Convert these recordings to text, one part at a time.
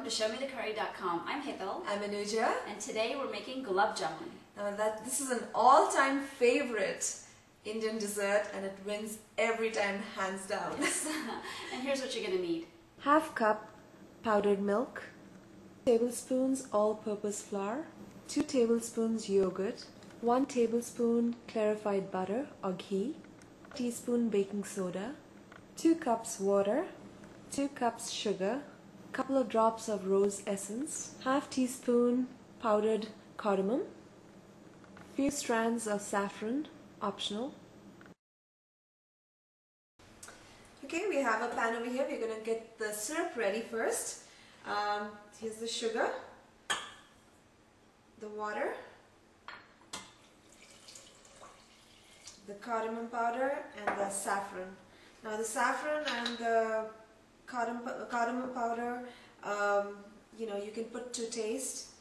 to ShowMeTheCurry.com. I'm Hetal. I'm Anuja. And today we're making Gulab Jamun. Now this is an all-time favorite Indian dessert and it wins every time, hands down. And here's what you're going to need. Half cup powdered milk, 2 tablespoons all-purpose flour, 2 tablespoons yogurt, 1 tablespoon clarified butter or ghee, 1 teaspoon baking soda, 2 cups water, 2 cups sugar, couple of drops of rose essence, half teaspoon powdered cardamom, few strands of saffron, optional. Okay, we have a pan over here. We're going to get the syrup ready first. Here's the sugar, the water, the cardamom powder and the saffron. Now the saffron and the cardamom powder, you can put to taste,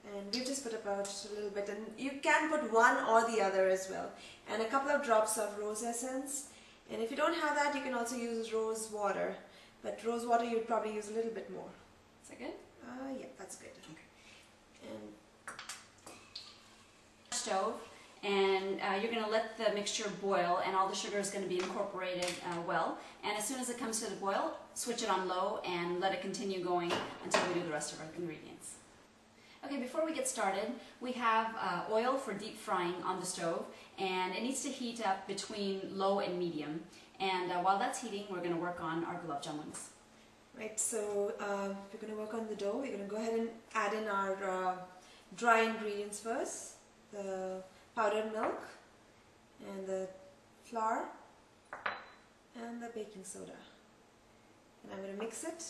and we've just put about a little bit, and you can put one or the other as well, and a couple of drops of rose essence. And if you don't have that, you can also use rose water, but rose water you'd probably use a little bit more. Is that good? Yeah, that's good. Okay. And stove, and you're going to let the mixture boil, and all the sugar is going to be incorporated well. And as soon as it comes to the boil, switch it on low and let it continue going until we do the rest of our ingredients. Okay, before we get started, we have oil for deep frying on the stove, and it needs to heat up between low and medium. And while that's heating, we're going to work on our Gulab Jamuns. Right, so we're going to work on the dough. We're going to go ahead and add in our dry ingredients first. The powdered milk and the flour and the baking soda. And I'm going to mix it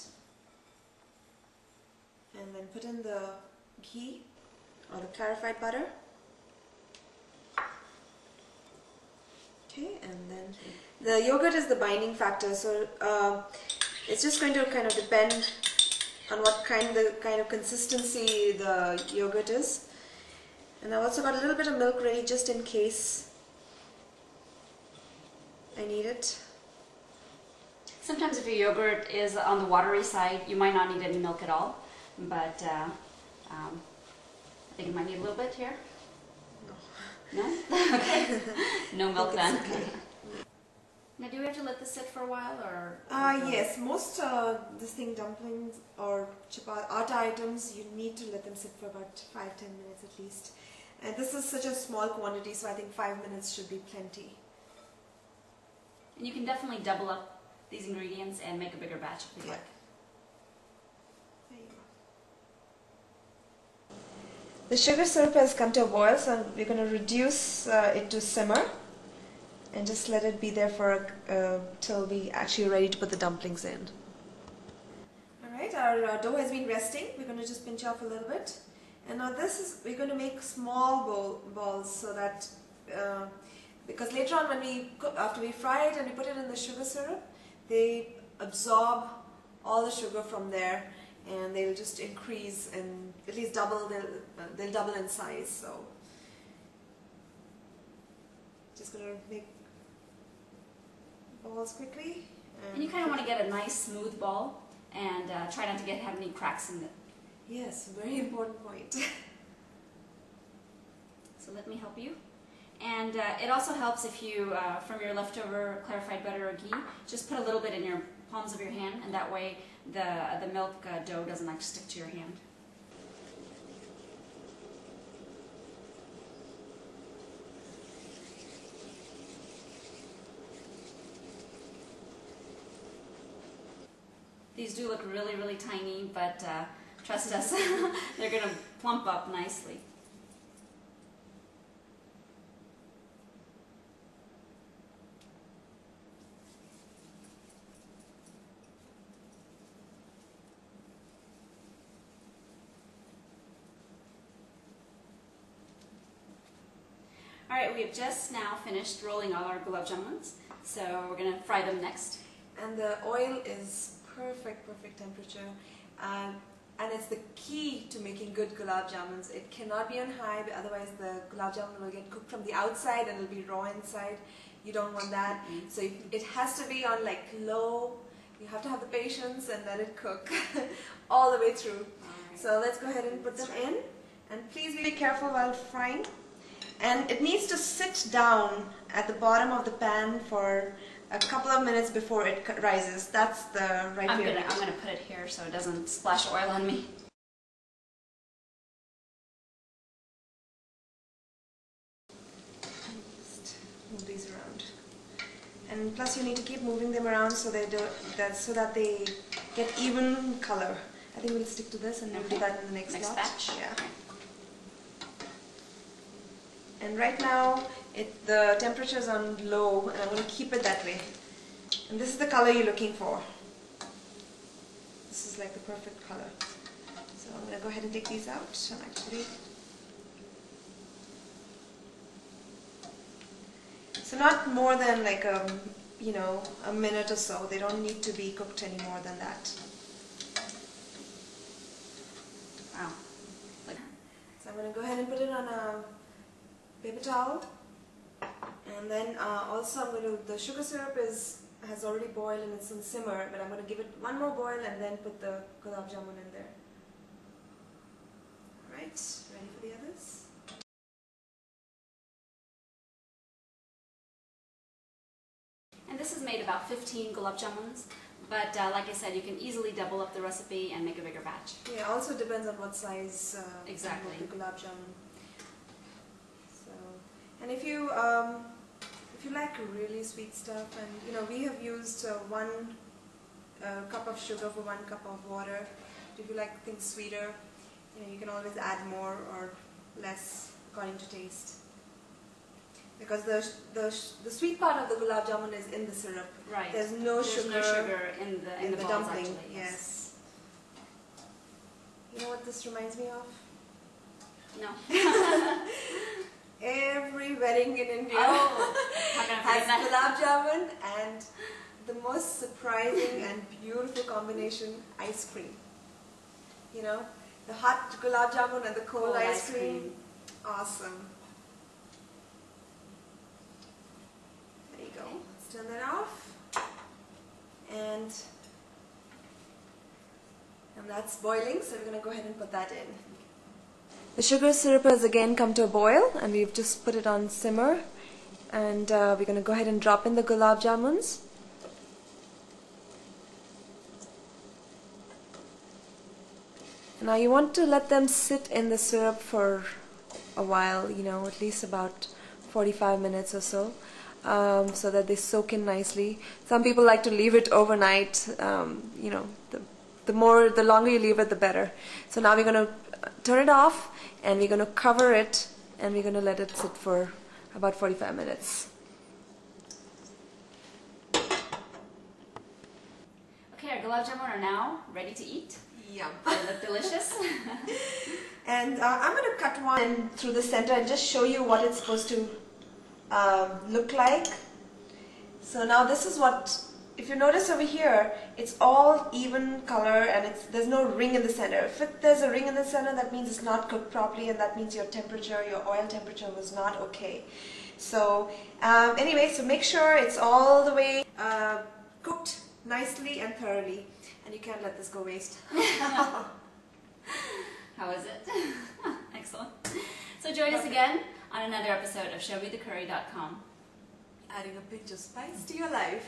and then put in the ghee or the clarified butter. Okay, and then the yogurt is the binding factor, so it's just going to kind of depend on what kind of consistency the yogurt is. And I've also got a little bit of milk ready just in case I need it. Sometimes if your yogurt is on the watery side, you might not need any milk at all, but I think it might need a little bit here. No? No? Okay. No milk then. Okay. Now, do we have to let this sit for a while, or? Yes, most dumplings or atta items, you need to let them sit for about 5-10 minutes at least. And this is such a small quantity, so I think 5 minutes should be plenty. And you can definitely double up these ingredients and make a bigger batch if you'd like. There you go. The sugar syrup has come to a boil, so we're going to reduce it to simmer and just let it be there for till we actually are ready to put the dumplings in. Alright, our dough has been resting. We're going to just pinch off a little bit. And now we're going to make small balls so that, because later on when we cook, after we fry it and we put it in the sugar syrup, they absorb all the sugar from there and they'll just increase and at least double, they'll double in size. So just going to make balls quickly. And you kind of want to get a nice smooth ball and try not to have any cracks in it. Yes, very important point. So let me help you. And it also helps if you, from your leftover clarified butter or ghee, just put a little bit in your palms of your hand, and that way the milk dough doesn't like stick to your hand. These do look really, really tiny, but trust us, they're going to plump up nicely. Alright, we have just now finished rolling all our Gulab Jamuns, so we're going to fry them next. And the oil is perfect temperature, and it's the key to making good Gulab Jamuns. It cannot be on high, otherwise the Gulab Jamun will get cooked from the outside and it'll be raw inside. You don't want that. So it has to be on like low You have to have the patience and let it cook all the way through. Right. So let's go ahead and put them in. And please be careful while frying. And it needs to sit down at the bottom of the pan for a couple of minutes before it rises. That's the right way. I'm gonna put it here so it doesn't splash oil on me. Just move these around. And plus you need to keep moving them around so they so that they get even color. I think we'll stick to this and we'll do that in the next batch. Yeah. And right now the temperature is on low, and I'm going to keep it that way. And this is the color you're looking for. This is like the perfect color. So I'm going to go ahead and take these out. And actually, so not more than like a minute or so. They don't need to be cooked any more than that. Wow. So I'm going to go ahead and put it on a paper towel, and then also the sugar syrup has already boiled and it's on simmer, but I'm going to give it one more boil and then put the Gulab Jamun in there. Alright, ready for the others? And this has made about 15 Gulab Jamuns, but like I said, you can easily double up the recipe and make a bigger batch. Yeah, also depends on what size exactly the Gulab Jamun. And if you like really sweet stuff, and we have used 1 cup of sugar for 1 cup of water. If you like things sweeter, you can always add more or less according to taste. Because the sweet part of the Gulab Jamun is in the syrup. Right. There's no sugar in the balls, dumpling. actually, Yes. You know what this reminds me of? No. Every wedding in India has Gulab Jamun, and the most surprising and beautiful combination, ice cream. The hot Gulab Jamun and the cold ice cream. Awesome. There you go. Okay. Let's turn that off. And that's boiling, so we're going to go ahead and put that in. The sugar syrup has again come to a boil, and we've just put it on simmer, and we're going to go ahead and drop in the Gulab Jamuns. Now you want to let them sit in the syrup for a while, at least about 45 minutes or so, so that they soak in nicely. Some people like to leave it overnight. The longer you leave it, the better. So now we're going to turn it off, and we're going to cover it, and we're going to let it sit for about 45 minutes. Okay, our Gulab Jamun are now ready to eat. Yum. They look delicious. And I'm going to cut one through the center and just show you what it's supposed to look like. So now this is what, if you notice over here, it's all even color, and there's no ring in the center. If there's a ring in the center, that means it's not cooked properly, and that means your oil temperature was not okay. So anyway, so make sure it's all the way cooked nicely and thoroughly, and you can't let this go waste. How is it? Excellent. So join us again on another episode of ShowMeTheCurry.com. Adding a pinch of spice to your life.